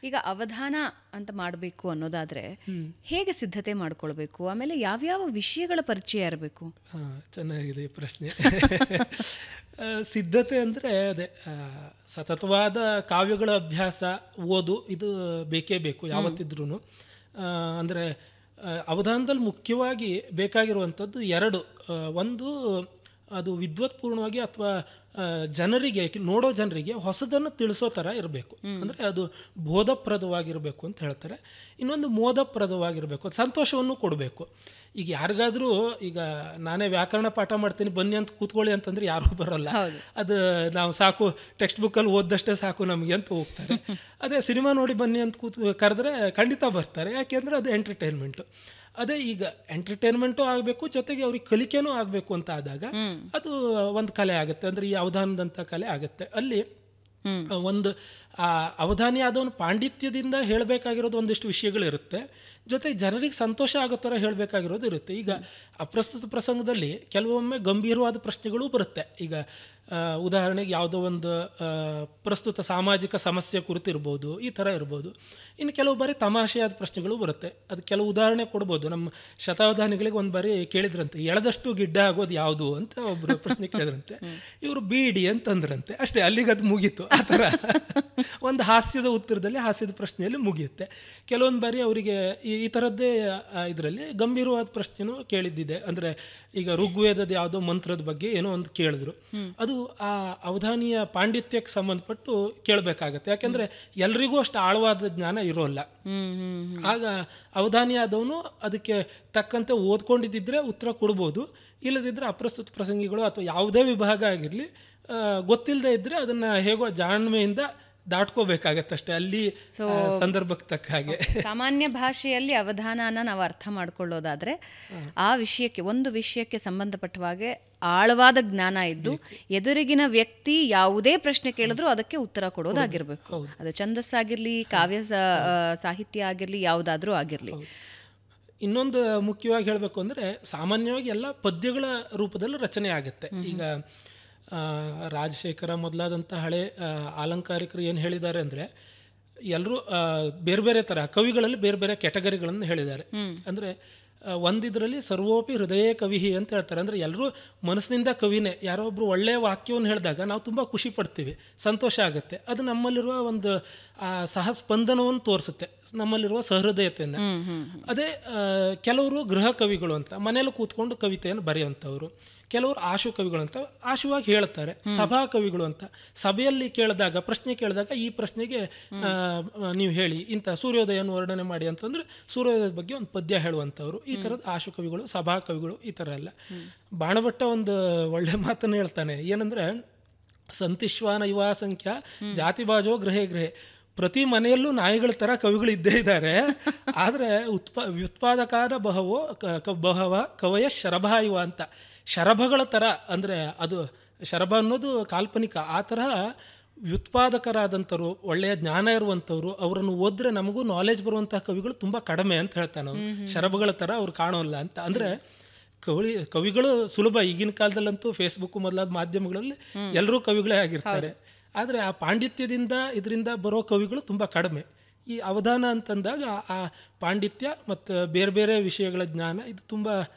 ಈಗ ಅವಧಾನ ಅಂತ ಮಾಡಬೇಕು ಅನ್ನೋದಾದರೆ ಹೇಗೆ ಸಿದ್ಧತೆ ಮಾಡ್ಕೊಳ್ಬೇಕು, ಆಮೇಲೆ ಯಾವ್ಯಾವ ವಿಷಯಗಳ ಪರಿಚಯ ಇರಬೇಕು? ಚೆನ್ನಾಗಿದೆ ಈ ಪ್ರಶ್ನೆ. ಸಿದ್ಧತೆ ಅಂದರೆ ಅದೇ ಸತತವಾದ ಕಾವ್ಯಗಳ ಅಭ್ಯಾಸ, ಓದು, ಇದು ಬೇಕೇ ಬೇಕು ಯಾವತ್ತಿದ್ರೂ. ಅಂದರೆ ಅವಧಾನದಲ್ಲಿ ಮುಖ್ಯವಾಗಿ ಬೇಕಾಗಿರುವಂಥದ್ದು ಎರಡು. ಒಂದು, ಅದು ವಿದ್ವತ್ಪೂರ್ಣವಾಗಿ ಅಥವಾ ಜನರಿಗೆ, ನೋಡೋ ಜನರಿಗೆ ಹೊಸದನ್ನು ತಿಳಿಸೋ ಥರ ಇರಬೇಕು. ಅಂದರೆ ಅದು ಬೋಧಪ್ರದವಾಗಿರಬೇಕು ಅಂತ ಹೇಳ್ತಾರೆ. ಇನ್ನೊಂದು ಮೋದಪ್ರದವಾಗಿರಬೇಕು, ಸಂತೋಷವನ್ನು ಕೊಡಬೇಕು. ಈಗ ಯಾರಿಗಾದರೂ, ಈಗ ನಾನೇ ವ್ಯಾಕರಣ ಪಾಠ ಮಾಡ್ತೀನಿ ಬನ್ನಿ ಅಂತ ಕೂತ್ಕೊಳ್ಳಿ ಅಂತಂದ್ರೆ ಯಾರೂ ಬರೋಲ್ಲ. ಅದು ನಾವು ಸಾಕು ಟೆಕ್ಸ್ಟ್ ಬುಕ್ಕಲ್ಲಿ ಓದ್ದಷ್ಟೇ ಸಾಕು ನಮಗೆ ಅಂತ ಹೋಗ್ತಾರೆ. ಅದೇ ಸಿನಿಮಾ ನೋಡಿ ಬನ್ನಿ ಅಂತ ಕರೆದ್ರೆ ಖಂಡಿತ ಬರ್ತಾರೆ, ಯಾಕೆಂದರೆ ಅದು ಎಂಟರ್ಟೈನ್ಮೆಂಟು. ಅದೇ ಈಗ ಎಂಟರ್ಟೈನ್ಮೆಂಟು ಆಗಬೇಕು, ಜೊತೆಗೆ ಅವ್ರಿಗೆ ಕಲಿಕೆನೂ ಆಗಬೇಕು ಅಂತ ಆದಾಗ ಅದು ಒಂದು ಕಲೆ ಆಗುತ್ತೆ. ಅಂದರೆ ಈ ಅವಧಾನದಂಥ ಕಲೆ ಆಗುತ್ತೆ. ಅಲ್ಲಿ ಒಂದು ಅವಧಾನಿ ಆದವನು ಪಾಂಡಿತ್ಯದಿಂದ ಹೇಳಬೇಕಾಗಿರೋದು ಒಂದಿಷ್ಟು ವಿಷಯಗಳಿರುತ್ತೆ, ಜೊತೆಗೆ ಜನರಿಗೆ ಸಂತೋಷ ಆಗೋ ಥರ ಹೇಳಬೇಕಾಗಿರೋದು ಇರುತ್ತೆ. ಈಗ ಅಪ್ರಸ್ತುತ ಪ್ರಸಂಗದಲ್ಲಿ ಕೆಲವೊಮ್ಮೆ ಗಂಭೀರವಾದ ಪ್ರಶ್ನೆಗಳೂ ಬರುತ್ತೆ. ಈಗ ಉದಾಹರಣೆಗೆ ಯಾವುದೋ ಒಂದು ಪ್ರಸ್ತುತ ಸಾಮಾಜಿಕ ಸಮಸ್ಯೆ ಕುರಿತಿರ್ಬೋದು, ಈ ಥರ ಇರ್ಬೋದು. ಇನ್ನು ಕೆಲವು ಬಾರಿ ತಮಾಷೆಯಾದ ಪ್ರಶ್ನೆಗಳು ಬರುತ್ತೆ. ಅದು ಕೆಲವು ಉದಾಹರಣೆ ಕೊಡ್ಬೋದು. ನಮ್ಮ ಶತಾವಧಾನಿಗಳಿಗೆ ಒಂದು ಬಾರಿ ಕೇಳಿದ್ರಂತೆ, ಎಳೆದಷ್ಟು ಗಿಡ್ಡ ಆಗೋದು ಯಾವುದು ಅಂತ ಒಬ್ಬರು ಪ್ರಶ್ನೆ ಕೇಳಿದ್ರಂತೆ. ಇವರು ಬೀಡಿ ಅಂತಂದ್ರಂತೆ. ಅಷ್ಟೇ, ಅಲ್ಲಿಗೆ ಅದು ಮುಗೀತು. ಆ ಥರ ಒಂದು ಹಾಸ್ಯದ ಉತ್ತರದಲ್ಲಿ, ಹಾಸ್ಯದ ಪ್ರಶ್ನೆಯಲ್ಲಿ ಮುಗಿಯುತ್ತೆ. ಕೆಲವೊಂದು ಬಾರಿ ಅವರಿಗೆ ಈ ಥರದ್ದೇ ಇದರಲ್ಲಿ ಗಂಭೀರವಾದ ಪ್ರಶ್ನೆನೂ ಕೇಳಿದ್ದಿದೆ. ಅಂದರೆ ಈಗ ಋಗ್ವೇದದ ಯಾವುದೋ ಮಂತ್ರದ ಬಗ್ಗೆ ಏನೋ ಒಂದು ಕೇಳಿದ್ರು, ಅದು ಆ ಅವಧಾನಿಯ ಪಾಂಡಿತ್ಯಕ್ಕೆ ಸಂಬಂಧಪಟ್ಟು ಕೇಳಬೇಕಾಗತ್ತೆ. ಯಾಕೆಂದರೆ ಎಲ್ರಿಗೂ ಅಷ್ಟು ಆಳವಾದ ಜ್ಞಾನ ಇರೋಲ್ಲ. ಆಗ ಅವಧಾನಿ ಆದವನು ಅದಕ್ಕೆ ತಕ್ಕಂತೆ ಓದ್ಕೊಂಡಿದ್ದಿದ್ರೆ ಉತ್ತರ ಕೊಡ್ಬೋದು. ಇಲ್ಲದಿದ್ದರೆ ಅಪ್ರಸ್ತುತ ಪ್ರಸಂಗಿಗಳು ಅಥವಾ ಯಾವುದೇ ವಿಭಾಗ ಆಗಿರಲಿ, ಗೊತ್ತಿಲ್ಲದೆ ಇದ್ದರೆ ಅದನ್ನು ಹೇಗೋ ಜಾಣ್ಮೆಯಿಂದ ದಾಟ್ಕೋಬೇಕಾಗತ್ತಷ್ಟೇ, ಅಲ್ಲಿ ಸಂದರ್ಭಕ್ಕೆ ತಕ್ಕ ಹಾಗೆ. ಸಾಮಾನ್ಯ ಭಾಷೆಯಲ್ಲಿ ಅವಧಾನನ ನಾವು ಅರ್ಥ ಮಾಡ್ಕೊಳ್ಳೋದಾದ್ರೆ ಆ ವಿಷಯಕ್ಕೆ, ಒಂದು ವಿಷಯಕ್ಕೆ ಸಂಬಂಧಪಟ್ಟ ಹಾಗೆ ಆಳವಾದ ಜ್ಞಾನ ಇದ್ದು ಎದುರಿಗಿನ ವ್ಯಕ್ತಿ ಯಾವುದೇ ಪ್ರಶ್ನೆ ಕೇಳಿದ್ರು ಅದಕ್ಕೆ ಉತ್ತರ ಕೊಡೋದಾಗಿರ್ಬೇಕು. ಅದು ಛಂದಸ್ಸಾಗಿರ್ಲಿ, ಕಾವ್ಯ ಸಾಹಿತ್ಯ ಆಗಿರ್ಲಿ, ಯಾವುದಾದ್ರೂ ಆಗಿರ್ಲಿ. ಇನ್ನೊಂದು ಮುಖ್ಯವಾಗಿ ಹೇಳಬೇಕು ಅಂದರೆ, ಸಾಮಾನ್ಯವಾಗಿ ಎಲ್ಲ ಪದ್ಯಗಳ ರೂಪದಲ್ಲಿ ರಚನೆ ಆಗುತ್ತೆ. ಈಗ ರಾಜಶೇಖರ ಮೊದಲಾದಂಥ ಹಳೆ ಆಲಂಕಾರಿಕರು ಏನು ಹೇಳಿದ್ದಾರೆ ಅಂದರೆ, ಎಲ್ಲರೂ ಬೇರೆ ಬೇರೆ ಥರ ಕವಿಗಳಲ್ಲಿ ಬೇರೆ ಬೇರೆ ಕ್ಯಾಟಗರಿಗಳನ್ನು ಹೇಳಿದ್ದಾರೆ. ಅಂದರೆ ಒಂದಿದ್ರಲ್ಲಿ ಸರ್ವೋಪಿ ಹೃದಯ ಕವಿ ಅಂತ ಹೇಳ್ತಾರೆ. ಅಂದರೆ ಎಲ್ಲರೂ ಮನಸ್ಸಿನಿಂದ ಕವಿನೇ. ಯಾರೋ ಒಬ್ಬರು ಒಳ್ಳೆಯ ವಾಕ್ಯವನ್ನು ಹೇಳಿದಾಗ ನಾವು ತುಂಬ ಖುಷಿ ಪಡ್ತೀವಿ, ಸಂತೋಷ ಆಗುತ್ತೆ. ಅದು ನಮ್ಮಲ್ಲಿರುವ ಒಂದು ಸಹಸ್ಪಂದನವನ್ನು ತೋರಿಸುತ್ತೆ, ನಮ್ಮಲ್ಲಿರುವ ಸಹೃದಯತೆಯನ್ನು. ಅದೇ ಕೆಲವರು ಗೃಹ ಕವಿಗಳು ಅಂತ, ಮನೇಲಿ ಕೂತ್ಕೊಂಡು ಕವಿತೆಯನ್ನು ಬರೆಯುವಂಥವ್ರು. ಕೆಲವರು ಆಶು ಕವಿಗಳು ಅಂತ ಆಶುವಾಗಿ ಹೇಳ್ತಾರೆ. ಸಭಾ ಕವಿಗಳು ಅಂತ, ಸಭೆಯಲ್ಲಿ ಕೇಳಿದಾಗ, ಪ್ರಶ್ನೆ ಕೇಳಿದಾಗ ಈ ಪ್ರಶ್ನೆಗೆ ನೀವು ಹೇಳಿ, ಇಂಥ ಸೂರ್ಯೋದಯವನ್ನು ವರ್ಣನೆ ಮಾಡಿ ಅಂತಂದ್ರೆ ಸೂರ್ಯೋದಯದ ಬಗ್ಗೆ ಒಂದು ಪದ್ಯ ಹೇಳುವಂಥವ್ರು. ಈ ಥರದ ಆಶು ಕವಿಗಳು, ಸಭಾ ಕವಿಗಳು, ಈ ಥರ ಎಲ್ಲ. ಬಾಣಭಟ್ಟ ಒಂದು ಒಳ್ಳೆ ಮಾತನ್ನು ಹೇಳ್ತಾನೆ, ಏನಂದರೆ ಸಂತಿಶ್ವಾನ ಯುವಾ ಸಂಖ್ಯಾ ಜಾತಿ ಬಾಜೋ ಗೃಹೇ ಗೃಹೇ. ಪ್ರತಿ ಮನೆಯಲ್ಲೂ ನಾಯಿಗಳ ಥರ ಕವಿಗಳು ಇದ್ದೇ ಇದ್ದಾರೆ, ಆದರೆ ವ್ಯುತ್ಪಾದಕಾದ ಬಹವ ಕವಯ ಶರಭ ಇವ ಅಂತ. ಶರಭಗಳ ಥರ, ಅಂದರೆ ಅದು ಶರಭ ಅನ್ನೋದು ಕಾಲ್ಪನಿಕ. ಆ ತರಹ ವ್ಯುತ್ಪಾದಕರಾದಂಥವ್ರು, ಒಳ್ಳೆಯ ಜ್ಞಾನ ಇರುವಂಥವ್ರು, ಅವರನ್ನು ಓದಿದ್ರೆ ನಮಗೂ ನಾಲೆಜ್ ಬರುವಂತಹ ಕವಿಗಳು ತುಂಬ ಕಡಿಮೆ ಅಂತ ಹೇಳ್ತಾನೆ ಅವ್ರು. ಶರಭಗಳ ಥರ ಅವ್ರು ಕಾಣೋಲ್ಲ ಅಂತ. ಅಂದರೆ ಕವಿಗಳು ಸುಲಭ. ಈಗಿನ ಕಾಲದಲ್ಲಂತೂ ಫೇಸ್ಬುಕ್ ಮೊದಲಾದ ಮಾಧ್ಯಮಗಳಲ್ಲಿ ಎಲ್ಲರೂ ಕವಿಗಳೇ ಆಗಿರ್ತಾರೆ. ಆದರೆ ಆ ಪಾಂಡಿತ್ಯದಿಂದ ಇದರಿಂದ ಬರೋ ಕವಿಗಳು ತುಂಬ ಕಡಿಮೆ. ಈ ಅವಧಾನ ಅಂತಂದಾಗ ಆ ಪಾಂಡಿತ್ಯ ಮತ್ತು ಬೇರೆ ಬೇರೆ ವಿಷಯಗಳ ಜ್ಞಾನ ಇದು ತುಂಬ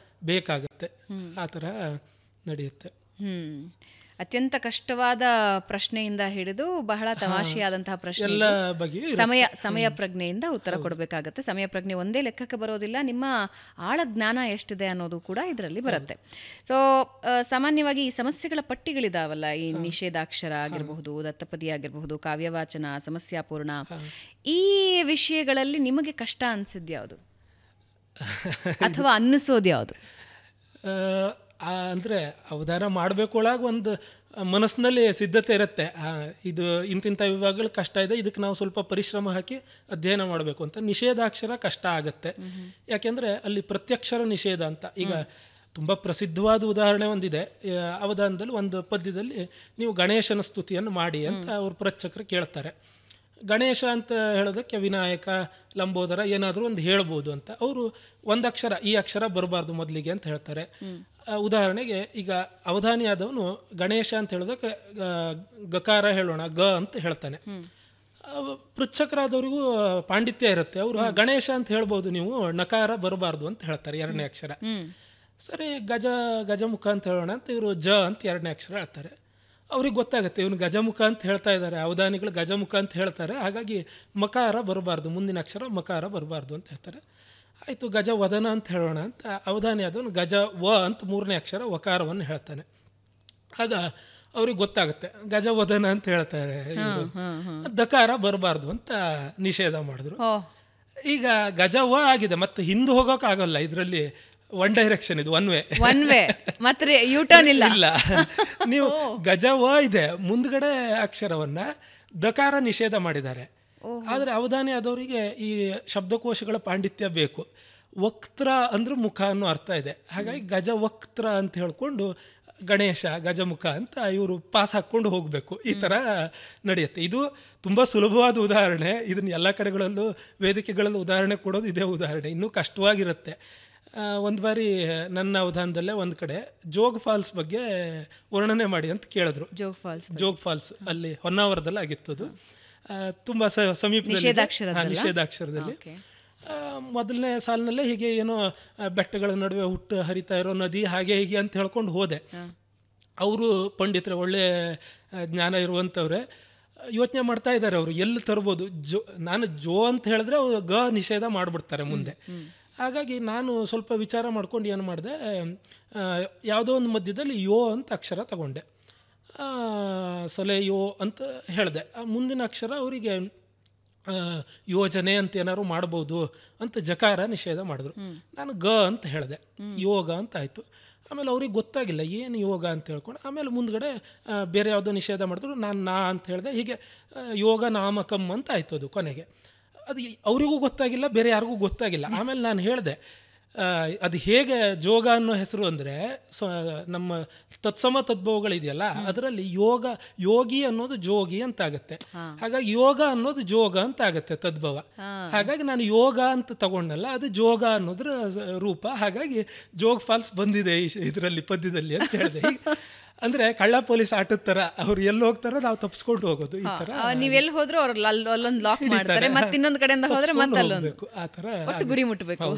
ಬೇಕಾಗುತ್ತೆ. ಆ ಥರ ನಡೆಯುತ್ತೆ. ಅತ್ಯಂತ ಕಷ್ಟವಾದ ಪ್ರಶ್ನೆಯಿಂದ ಹಿಡಿದು ಬಹಳ ತಮಾಷೆಯಾದಂತಹ ಪ್ರಶ್ನೆ, ಸಮಯ ಪ್ರಜ್ಞೆಯಿಂದ ಉತ್ತರ ಕೊಡಬೇಕಾಗತ್ತೆ. ಸಮಯ ಪ್ರಜ್ಞೆ ಒಂದೇ ಲೆಕ್ಕಕ್ಕೆ ಬರೋದಿಲ್ಲ, ನಿಮ್ಮ ಆಳ ಜ್ಞಾನ ಎಷ್ಟಿದೆ ಅನ್ನೋದು ಕೂಡ ಇದರಲ್ಲಿ ಬರುತ್ತೆ. ಸೊ ಸಾಮಾನ್ಯವಾಗಿ ಈ ಸಮಸ್ಯೆಗಳ ಪಟ್ಟಿಗಳಿದಾವಲ್ಲ, ಈ ನಿಷೇಧಾಕ್ಷರ ಆಗಿರಬಹುದು, ದತ್ತಪದಿ ಆಗಿರಬಹುದು, ಕಾವ್ಯವಾಚನ, ಸಮಸ್ಯಾಪೂರ್ಣ, ಈ ವಿಷಯಗಳಲ್ಲಿ ನಿಮಗೆ ಕಷ್ಟ ಅನಿಸಿದ್ಯಾವುದು ಅಥವಾ ಅನ್ನಿಸೋದು ಯಾವುದು? ಅಂದರೆ ಅವಧಾನ ಮಾಡಬೇಕೊಳಗೆ ಒಂದು ಮನಸ್ಸಿನಲ್ಲಿ ಸಿದ್ಧತೆ ಇರುತ್ತೆ. ಇದು ಇಂತಿಂಥ ವಿಭಾಗಗಳು ಕಷ್ಟ ಇದೆ, ಇದಕ್ಕೆ ನಾವು ಸ್ವಲ್ಪ ಪರಿಶ್ರಮ ಹಾಕಿ ಅಧ್ಯಯನ ಮಾಡಬೇಕು ಅಂತ. ನಿಷೇಧಾಕ್ಷರ ಕಷ್ಟ ಆಗುತ್ತೆ, ಯಾಕೆಂದರೆ ಅಲ್ಲಿ ಪ್ರತ್ಯಕ್ಷರ ನಿಷೇಧ ಅಂತ. ಈಗ ತುಂಬ ಪ್ರಸಿದ್ಧವಾದ ಉದಾಹರಣೆ ಒಂದಿದೆ. ಅವಧಾನದಲ್ಲಿ ಒಂದು ಪದ್ಯದಲ್ಲಿ ನೀವು ಗಣೇಶನ ಸ್ತುತಿಯನ್ನು ಮಾಡಿ ಅಂತ ಅವ್ರು ಪ್ರಚಕ್ರು ಕೇಳ್ತಾರೆ. ಗಣೇಶ ಅಂತ ಹೇಳೋದಕ್ಕೆ ವಿನಾಯಕ, ಲಂಬೋದರ ಏನಾದರೂ ಒಂದು ಹೇಳ್ಬೋದು ಅಂತ. ಅವರು ಒಂದು ಅಕ್ಷರ, ಈ ಅಕ್ಷರ ಬರಬಾರ್ದು ಮೊದಲಿಗೆ ಅಂತ ಹೇಳ್ತಾರೆ. ಉದಾಹರಣೆಗೆ ಈಗ ಅವಧಾನಿ ಆದವನು ಗಣೇಶ ಅಂತ ಹೇಳೋದಕ್ಕೆ ಗಕಾರ ಹೇಳೋಣ, ಗ ಅಂತ ಹೇಳ್ತಾನೆ. ಪೃಚ್ಛಕರಾದವರಿಗೂ ಪಾಂಡಿತ್ಯ ಇರುತ್ತೆ. ಅವರು ಗಣೇಶ ಅಂತ ಹೇಳ್ಬೋದು, ನೀವು ನಕಾರ ಬರಬಾರ್ದು ಅಂತ ಹೇಳ್ತಾರೆ 2ನೇ ಅಕ್ಷರ. ಸರಿ, ಗಜಮುಖ ಅಂತ ಹೇಳೋಣ ಅಂತ ಇವರು ಜ ಅಂತ 2ನೇ ಅಕ್ಷರ ಹೇಳ್ತಾರೆ. ಅವ್ರಿಗೆ ಗೊತ್ತಾಗುತ್ತೆ ಇವನು ಗಜಮುಖ ಅಂತ ಹೇಳ್ತಾ ಇದ್ದಾರೆ, ಅವಧಾನಿಗಳು ಗಜಮುಖ ಅಂತ ಹೇಳ್ತಾರೆ, ಹಾಗಾಗಿ ಮಕಾರ ಬರಬಾರ್ದು, ಮುಂದಿನ ಅಕ್ಷರ ಮಕಾರ ಬರಬಾರ್ದು ಅಂತ ಹೇಳ್ತಾರೆ. ಆಯಿತು, ಗಜವದನ ಅಂತ ಹೇಳೋಣ ಅಂತ ಅವಧಾನಿ ಆದವನು ಗಜ ವ ಅಂತ 3ನೇ ಅಕ್ಷರ ವಕಾರವನ್ನು ಹೇಳ್ತಾನೆ. ಆಗ ಅವ್ರಿಗೆ ಗೊತ್ತಾಗುತ್ತೆ ಗಜವದನ ಅಂತ ಹೇಳ್ತಾರೆ, ದಕಾರ ಬರಬಾರ್ದು ಅಂತ ನಿಷೇಧ ಮಾಡಿದ್ರು. ಈಗ ಗಜವ ಆಗಿದೆ, ಮತ್ತೆ ಹಿಂದೆ ಹೋಗೋಕ್ಕಾಗಲ್ಲ, ಇದರಲ್ಲಿ 1 ಡೈರೆಕ್ಷನ್, ಇದು ಒನ್ ವೇ, ಮತ್ತೆ ಯೂಟರ್ನ್ ಇಲ್ಲ. ನೀವು ಗಜವ ಇದೆ, ಮುಂದ್ಗಡೆ ಅಕ್ಷರವನ್ನ ದಕಾರ ನಿಷೇಧ ಮಾಡಿದ್ದಾರೆ. ಆದರೆ ಅವಧಾನಿ ಆದವರಿಗೆ ಈ ಶಬ್ದಕೋಶಗಳ ಪಾಂಡಿತ್ಯ ಬೇಕು. ವಕ್ತ್ರ ಅಂದ್ರೆ ಮುಖ ಅನ್ನೋ ಅರ್ಥ ಇದೆ, ಹಾಗಾಗಿ ಗಜವಕ್ತ್ರ ಅಂತ ಹೇಳ್ಕೊಂಡು ಗಣೇಶ ಗಜಮುಖ ಅಂತ ಇವರು ಪಾಸ್ ಹಾಕ್ಕೊಂಡು ಹೋಗಬೇಕು. ಈ ಥರ ನಡೆಯುತ್ತೆ. ಇದು ತುಂಬ ಸುಲಭವಾದ ಉದಾಹರಣೆ. ಇದನ್ನು ಎಲ್ಲ ಕಡೆಗಳಲ್ಲೂ ವೇದಿಕೆಗಳಲ್ಲೂ ಉದಾಹರಣೆ ಕೊಡೋದು ಇದೇ ಉದಾಹರಣೆ. ಇನ್ನೂ ಕಷ್ಟವಾಗಿರುತ್ತೆ. ಒಂದು ಬಾರಿ ನನ್ನ ಅವಧಾನದಲ್ಲೇ ಒಂದು ಕಡೆ ಜೋಗ್ ಫಾಲ್ಸ್ ಬಗ್ಗೆ ವರ್ಣನೆ ಮಾಡಿ ಅಂತ ಕೇಳಿದ್ರು. ಜೋಗ್ ಫಾಲ್ಸ್ ಅಲ್ಲಿ ಹೊನ್ನಾವರದಲ್ಲಿ ಆಗಿತ್ತು. ತುಂಬ ಸಮೀಪದಲ್ಲಿ ನಿಷೇಧಾಕ್ಷರದಲ್ಲಿ. ಮೊದಲನೇ ಸಾಲಿನಲ್ಲೇ ಹೀಗೆ ಏನೋ ಬೆಟ್ಟಗಳ ನಡುವೆ ಹುಟ್ಟು ಹರಿತಾ ಇರೋ ನದಿ ಹಾಗೆ ಹೀಗೆ ಅಂತ ಹೇಳ್ಕೊಂಡು ಹೋದೆ. ಅವರು ಪಂಡಿತರೆ, ಒಳ್ಳೆ ಜ್ಞಾನ ಇರುವಂಥವ್ರೆ, ಯೋಚನೆ ಮಾಡ್ತಾ ಇದ್ದಾರೆ ಅವರು ಎಲ್ಲಿ ತರ್ಬೋದು. ನಾನು ಜೋ ಅಂತ ಹೇಳಿದ್ರೆ ಗ ನಿಷೇಧ ಮಾಡಿಬಿಡ್ತಾರೆ ಮುಂದೆ. ಹಾಗಾಗಿ ನಾನು ಸ್ವಲ್ಪ ವಿಚಾರ ಮಾಡ್ಕೊಂಡು ಏನು ಮಾಡಿದೆ, ಯಾವುದೋ ಒಂದು ಮಧ್ಯದಲ್ಲಿ ಯೋ ಅಂತ ಅಕ್ಷರ ತಗೊಂಡೆ. ಸಲೆ ಯೋ ಅಂತ ಹೇಳಿದೆ. ಮುಂದಿನ ಅಕ್ಷರ ಅವರಿಗೆ ಯೋಜನೆ ಅಂತ ಏನಾದ್ರು ಮಾಡ್ಬೋದು ಅಂತ ಜಕಾರ ನಿಷೇಧ ಮಾಡಿದ್ರು. ನಾನು ಗ ಅಂತ ಹೇಳಿದೆ, ಯೋಗ ಅಂತ ಆಯಿತು. ಆಮೇಲೆ ಅವ್ರಿಗೆ ಗೊತ್ತಾಗಿಲ್ಲ ಏನು ಯೋಗ ಅಂತ ಹೇಳ್ಕೊಂಡು ಆಮೇಲೆ ಮುಂದ್ಗಡೆ ಬೇರೆ ಯಾವುದೋ ನಿಷೇಧ ಮಾಡಿದ್ರು. ನಾನು ನಾ ಅಂತ ಹೇಳಿದೆ. ಹೀಗೆ ಯೋಗ ನಾಮಕಂ ಅಂತ ಆಯಿತು. ಅದು ಕೊನೆಗೆ ಅದು ಅವರಿಗೂ ಗೊತ್ತಾಗಿಲ್ಲ, ಬೇರೆ ಯಾರಿಗೂ ಗೊತ್ತಾಗಿಲ್ಲ. ಆಮೇಲೆ ನಾನು ಹೇಳಿದೆ, ಅದು ಹೇಗೆ ಜೋಗ ಅನ್ನೋ ಹೆಸರು ಅಂದರೆ ನಮ್ಮ ತತ್ಸಮ ತದ್ಭವಗಳಿದೆಯಲ್ಲ, ಅದರಲ್ಲಿ ಯೋಗಿ ಅನ್ನೋದು ಜೋಗಿ ಅಂತ ಆಗುತ್ತೆ. ಹಾಗಾಗಿ ಯೋಗ ಅನ್ನೋದು ಜೋಗ ಅಂತ ಆಗುತ್ತೆ ತದ್ಭವ. ಹಾಗಾಗಿ ನಾನು ಯೋಗ ಅಂತ ತಗೊಂಡಲ್ಲ, ಅದು ಜೋಗ ಅನ್ನೋದ್ರ ರೂಪ. ಹಾಗಾಗಿ ಜೋಗ್ ಫಾಲ್ಸ್ ಬಂದಿದೆ ಇದರಲ್ಲಿ ಪದ್ಯದಲ್ಲಿ ಅಂತ ಹೇಳಿದೆ. ಅಂದ್ರೆ ಕಳ್ಳ ಪೊಲೀಸ್ ಆಟದ ತರ, ಅವ್ರು ಎಲ್ಲಿ ಹೋಗ್ತಾರೋ ನಾವು ತಪ್ಪಿಸ್ಕೊಂಡು ಹೋಗೋದು. ಈ ತರ ನೀವೆಲ್ಲಿ ಹೋದ್ರು ಅವ್ರು ಅಲ್ಲೊಂದು ಲಾಕ್ ಮಾಡ್ತಾರೆ, ಮತ್ತೆ ಇನ್ನೊಂದು ಕಡೆಯಿಂದ ಹೋದ್ರೆ ಮತ್ತೆ ಅಲ್ಲೊಂದು, ಆ ತರ ಗುರಿ ಮುಟ್ಟಬೇಕು.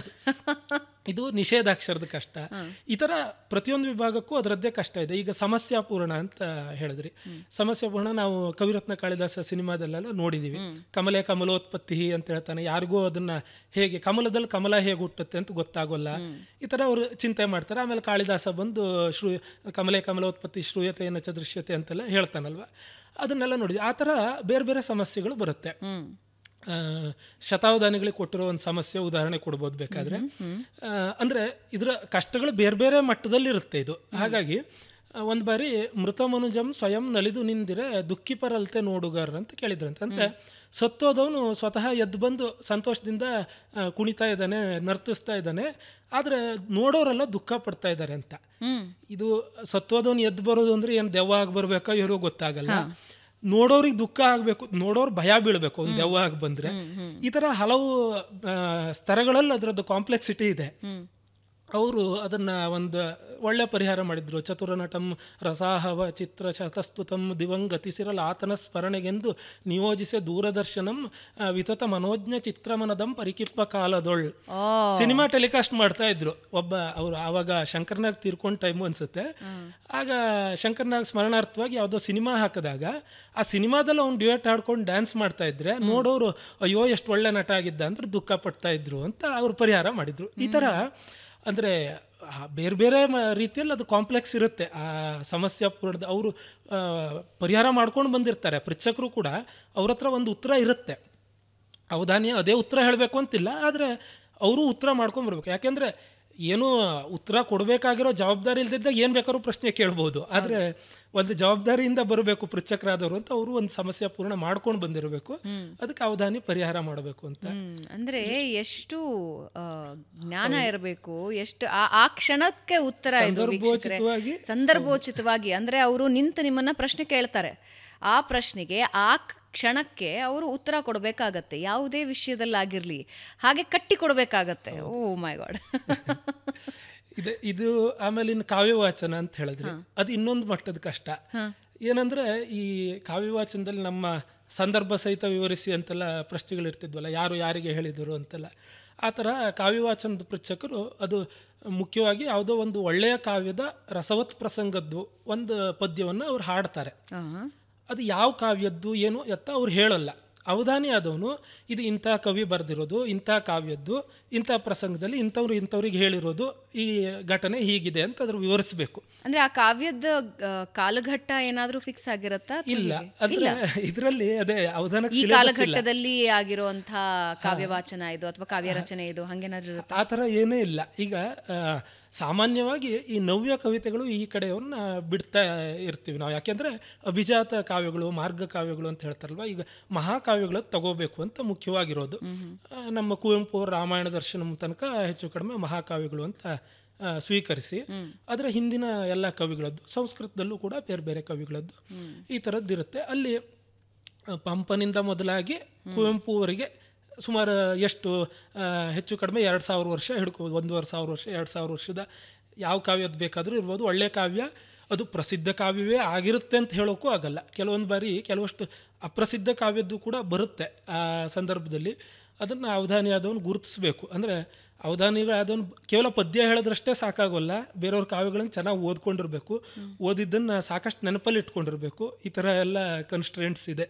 ಇದು ನಿಷೇಧಾಕ್ಷರದ ಕಷ್ಟ. ಈ ತರ ಪ್ರತಿಯೊಂದು ವಿಭಾಗಕ್ಕೂ ಅದರದ್ದೇ ಕಷ್ಟ ಇದೆ. ಈಗ ಸಮಸ್ಯಾಪೂರ್ಣ ಅಂತ ಹೇಳಿದ್ರಿ. ಸಮಸ್ಯಾಪೂರ್ಣ ನಾವು ಕವಿರತ್ನ ಕಾಳಿದಾಸ ಸಿನಿಮಾದಲ್ಲೆಲ್ಲ ನೋಡಿದೀವಿ. ಕಮಲೆ ಕಮಲೋತ್ಪತ್ತಿ ಅಂತ ಹೇಳ್ತಾನೆ. ಯಾರಿಗೂ ಅದನ್ನ ಹೇಗೆ ಕಮಲದಲ್ಲಿ ಕಮಲ ಹೇಗೆ ಹುಟ್ಟುತ್ತೆ ಅಂತ ಗೊತ್ತಾಗೋಲ್ಲ. ಈ ತರ ಅವರು ಚಿಂತೆ ಮಾಡ್ತಾರೆ. ಆಮೇಲೆ ಕಾಳಿದಾಸ ಬಂದು ಕಮಲೆ ಕಮಲೋತ್ಪತ್ತಿ ಶ್ರೂಯತೆಯನ್ನ ಚ ದೃಶ್ಯತೆ ಅಂತೆಲ್ಲ ಹೇಳ್ತಾನಲ್ವ, ಅದನ್ನೆಲ್ಲ ನೋಡಿದ್ವಿ. ಆ ಥರ ಬೇರೆ ಬೇರೆ ಸಮಸ್ಯೆಗಳು ಬರುತ್ತೆ. ಶತಾವಧಾನಿಗಳಿಗೆ ಕೊಟ್ಟಿರೋ ಒಂದು ಸಮಸ್ಯೆ ಉದಾಹರಣೆ ಕೊಡ್ಬೋದು ಬೇಕಾದ್ರೆ. ಅಂದರೆ ಇದರ ಕಷ್ಟಗಳು ಬೇರೆ ಬೇರೆ ಮಟ್ಟದಲ್ಲಿರುತ್ತೆ ಇದು. ಹಾಗಾಗಿ ಒಂದು ಬಾರಿ ಮೃತ ಮನುಜಂ ಸ್ವಯಂ ನಲಿದು ನಿಂದಿರೆ ದುಃಖಿಪರಲ್ತೆ ನೋಡುಗಾರ ಅಂತ ಕೇಳಿದ್ರಂತೆ. ಅಂದರೆ ಸತ್ತೋದವನು ಸ್ವತಃ ಎದ್ದು ಬಂದು ಸಂತೋಷದಿಂದ ಕುಣಿತಾ ಇದ್ದಾನೆ, ನರ್ತಿಸ್ತಾ ಇದ್ದಾನೆ, ಆದರೆ ನೋಡೋರೆಲ್ಲ ದುಃಖ ಪಡ್ತಾ ಇದ್ದಾರೆ ಅಂತ. ಇದು ಸತ್ತೋದವನು ಎದ್ದು ಬರೋದು ಅಂದರೆ ಏನು ದೆವ್ವ ಆಗಿ ಬರ್ಬೇಕಾ ಇವ್ರಿಗೂ ಗೊತ್ತಾಗಲ್ಲ. ನೋಡೋರಿಗೆ ದುಃಖ ಆಗಬೇಕು, ನೋಡೋರು ಭಯ ಬೀಳಬೇಕು ಒಂದು ದೆವ್ವ ಆಗಿ ಬಂದರೆ. ಈ ಥರ ಹಲವು ಸ್ತರಗಳಲ್ಲಿ ಅದರದ್ದು ಕಾಂಪ್ಲೆಕ್ಸಿಟಿ ಇದೆ. ಅವರು ಅದನ್ನು ಒಂದು ಒಳ್ಳೆ ಪರಿಹಾರ ಮಾಡಿದ್ರು. ಚತುರನಟಂ ರಸಾಹವ ಚಿತ್ರ ಶತಸ್ತುತಂ ದಿವಂಗತಿಸಿರಲ ಆತನ ಸ್ಮರಣೆಗೆಂದು ನಿಯೋಜಿಸೆ ದೂರದರ್ಶನಂ ವಿತತ ಮನೋಜ್ಞ ಚಿತ್ರಮನದಂ ಪರಿಕಿಪ್ಪ ಕಾಲದೊಳ್. ಸಿನಿಮಾ ಟೆಲಿಕಾಸ್ಟ್ ಮಾಡ್ತಾ ಇದ್ರು. ಅವರು ಆವಾಗ ಶಂಕರ್ನಾಗ್ ತೀರ್ಕೊಂಡ ಟೈಮು ಅನ್ಸುತ್ತೆ. ಆಗ ಶಂಕರ್ನಾಗ್ ಸ್ಮರಣಾರ್ಥವಾಗಿ ಯಾವುದೋ ಸಿನಿಮಾ ಹಾಕಿದಾಗ ಆ ಸಿನಿಮಾದಲ್ಲಿ ಅವ್ನು ಡ್ಯೂಯೆಟ್ ಹಾಡ್ಕೊಂಡು ಡ್ಯಾನ್ಸ್ ಮಾಡ್ತಾ ಇದ್ರೆ ನೋಡೋರು ಅಯ್ಯೋ ಎಷ್ಟು ಒಳ್ಳೆ ನಟ ಆಗಿದ್ದ ಅಂದ್ರೆ ದುಃಖ ಪಡ್ತಾ ಇದ್ರು ಅಂತ ಅವ್ರು ಪರಿಹಾರ ಮಾಡಿದ್ರು. ಈ ಥರ ಅಂದರೆ ಬೇರೆ ಬೇರೆ ರೀತಿಯಲ್ಲಿ ಅದು ಕಾಂಪ್ಲೆಕ್ಸ್ ಇರುತ್ತೆ. ಆ ಸಮಸ್ಯೆ ಪೂರ್ಣದ ಅವರು ಪರಿಹಾರ ಮಾಡ್ಕೊಂಡು ಬಂದಿರ್ತಾರೆ. ಪೃಚ್ಛಕರು ಕೂಡ ಅವ್ರ ಹತ್ರ ಒಂದು ಉತ್ತರ ಇರುತ್ತೆ. ಅವಧಾನಿ ಅದೇ ಉತ್ತರ ಹೇಳಬೇಕು ಅಂತಿಲ್ಲ, ಆದರೆ ಅವರು ಉತ್ತರ ಮಾಡ್ಕೊಂಬರ್ಬೇಕು. ಯಾಕೆಂದರೆ ಏನೂ ಉತ್ತರ ಕೊಡಬೇಕಾಗಿರೋ ಜವಾಬ್ದಾರಿ ಇಲ್ದಿದ್ದಾಗ ಏನು ಬೇಕಾದ್ರೂ ಪ್ರಶ್ನೆ ಕೇಳ್ಬೋದು. ಆದರೆ ಒಂದು ಜವಾಬ್ದಾರಿಯಿಂದ ಬರಬೇಕು ಪೃಚ್ಛಕರಾದವರು ಅಂತ ಅವರು ಒಂದು ಸಮಸ್ಯೆ ಪೂರ್ಣ ಮಾಡ್ಕೊಂಡು ಬಂದಿರಬೇಕು. ಅದಕ್ಕೆ ಅವಧಾನಿ ಪರಿಹಾರ ಮಾಡಬೇಕು ಅಂತ. ಅಂದರೆ ಎಷ್ಟು ಜ್ಞಾನ ಇರಬೇಕು, ಎಷ್ಟು ಆ ಕ್ಷಣಕ್ಕೆ ಉತ್ತರ ಸಂದರ್ಭೋಚಿತವಾಗಿ. ಅಂದರೆ ಅವರು ನಿಂತು ನಿಮ್ಮನ್ನ ಪ್ರಶ್ನೆ ಕೇಳ್ತಾರೆ, ಆ ಪ್ರಶ್ನೆಗೆ ಆ ಕ್ಷಣಕ್ಕೆ ಅವರು ಉತ್ತರ ಕೊಡಬೇಕಾಗತ್ತೆ. ಯಾವುದೇ ವಿಷಯದಲ್ಲಾಗಿರಲಿ ಹಾಗೆ ಕಟ್ಟಿ ಕೊಡಬೇಕಾಗತ್ತೆ. ಓ ಮೈ ಗಾಡ್. ಇದು ಆಮೇಲೆ ಇನ್ನು ಕಾವ್ಯವಾಚನ ಅಂತ ಹೇಳಿದ್ರೆ ಅದು ಇನ್ನೊಂದು ಮಟ್ಟದ ಕಷ್ಟ. ಏನಂದ್ರೆ ಈ ಕಾವ್ಯವಾಚನದಲ್ಲಿ ನಮ್ಮ ಸಂದರ್ಭ ಸಹಿತ ವಿವರಿಸಿ ಅಂತೆಲ್ಲ ಪ್ರಶ್ನೆಗಳಿರ್ತಿದ್ವಲ್ಲ, ಯಾರು ಯಾರಿಗೆ ಹೇಳಿದರು ಅಂತೆಲ್ಲ. ಆ ಥರ ಕಾವ್ಯವಾಚನದ ಪೃಚ್ಛಕರು ಅದು ಮುಖ್ಯವಾಗಿ ಯಾವುದೋ ಒಂದು ಒಳ್ಳೆಯ ಕಾವ್ಯದ ರಸವತ್ ಪ್ರಸಂಗದ್ದು ಒಂದು ಪದ್ಯವನ್ನು ಅವ್ರು ಹಾಡ್ತಾರೆ. ಅದು ಯಾವ ಕಾವ್ಯದ್ದು ಏನು ಎತ್ತ ಅವ್ರು ಹೇಳಲ್ಲ. ಅವಧಾನಿ ಆದವನು ಇದು ಇಂಥ ಕವಿ ಬರೆದಿರೋದು, ಇಂಥ ಕಾವ್ಯದ್ದು, ಇಂಥ ಪ್ರಸಂಗದಲ್ಲಿ ಇಂಥವ್ರಿಗೆ ಹೇಳಿರೋದು, ಈ ಘಟನೆ ಹೀಗಿದೆ ಅಂತ ಅದ್ರ ವಿವರಿಸಬೇಕು. ಅಂದ್ರೆ ಆ ಕಾವ್ಯದ ಕಾಲಘಟ್ಟ ಏನಾದ್ರೂ ಫಿಕ್ಸ್ ಆಗಿರತ್ತಾ? ಇಲ್ಲ, ಅಂದ್ರೆ ಇದರಲ್ಲಿ ಅದೇ ಅವಧಾನಕ್ಕೆ ಈ ಕಾಲಘಟ್ಟದಲ್ಲಿ ಆಗಿರುವಂತಹ ಕಾವ್ಯವಾಚನ ಇದು ಅಥವಾ ಕಾವ್ಯ ರಚನೆ ಇದು ಹಂಗೇನಾದ್ರೂ ಇರುತ್ತೆ? ಆ ಥರ ಏನೇ ಇಲ್ಲ. ಈಗ ಸಾಮಾನ್ಯವಾಗಿ ಈ ನವ್ಯ ಕವಿತೆಗಳು ಈ ಕಡೆಯವ್ರನ್ನ ಬಿಡ್ತಾ ಇರ್ತೀವಿ ನಾವು. ಯಾಕೆಂದರೆ ಅಭಿಜಾತ ಕಾವ್ಯಗಳು, ಮಾರ್ಗ ಕಾವ್ಯಗಳು ಅಂತ ಹೇಳ್ತಾರಲ್ವ, ಈಗ ಮಹಾಕಾವ್ಯಗಳು ತಗೋಬೇಕು ಅಂತ ಮುಖ್ಯವಾಗಿರೋದು. ನಮ್ಮ ಕುವೆಂಪು ಅವರ ರಾಮಾಯಣ ದರ್ಶನಂ ತನಕ ಹೆಚ್ಚು ಕಡಿಮೆ ಮಹಾಕಾವ್ಯಗಳು ಅಂತ ಸ್ವೀಕರಿಸಿ, ಅದರ ಹಿಂದಿನ ಎಲ್ಲ ಕವಿಗಳದ್ದು, ಸಂಸ್ಕೃತದಲ್ಲೂ ಕೂಡ ಬೇರೆ ಬೇರೆ ಕವಿಗಳದ್ದು ಈ ಥರದ್ದಿರುತ್ತೆ. ಅಲ್ಲಿ ಪಂಪನಿಂದ ಮೊದಲಾಗಿ ಕುವೆಂಪು ಅವರಿಗೆ ಸುಮಾರು ಎಷ್ಟು ಹೆಚ್ಚು ಕಡಿಮೆ 2000 ವರ್ಷ ಹಿಡ್ಕೋಬೋದು, 1500 ವರ್ಷ 2000 ವರ್ಷದ ಯಾವ ಕಾವ್ಯದ್ದು ಬೇಕಾದರೂ ಇರ್ಬೋದು. ಒಳ್ಳೆಯ ಕಾವ್ಯ ಅದು ಪ್ರಸಿದ್ಧ ಕಾವ್ಯವೇ ಆಗಿರುತ್ತೆ ಅಂತ ಹೇಳೋಕ್ಕೂ ಆಗಲ್ಲ. ಕೆಲವೊಂದು ಬಾರಿ ಕೆಲವಷ್ಟು ಅಪ್ರಸಿದ್ಧ ಕಾವ್ಯದ್ದು ಕೂಡ ಬರುತ್ತೆ ಆ ಸಂದರ್ಭದಲ್ಲಿ. ಅದನ್ನು ಅವಧಾನಿ ಆದವನು ಗುರುತಿಸ್ಬೇಕು. ಅಂದರೆ ಅವಧಾನಿಗಳಾದವನು ಕೇವಲ ಪದ್ಯ ಹೇಳಿದ್ರಷ್ಟೇ ಸಾಕಾಗೋಲ್ಲ, ಬೇರೆಯವ್ರ ಕಾವ್ಯಗಳನ್ನು ಚೆನ್ನಾಗಿ ಓದ್ಕೊಂಡಿರಬೇಕು, ಓದಿದ್ದನ್ನು ಸಾಕಷ್ಟು ನೆನಪಲ್ಲಿ ಇಟ್ಕೊಂಡಿರಬೇಕು. ಈ ಥರ ಎಲ್ಲ ಕನ್ಸ್ಟ್ರೆಂಟ್ಸ್ ಇದೆ.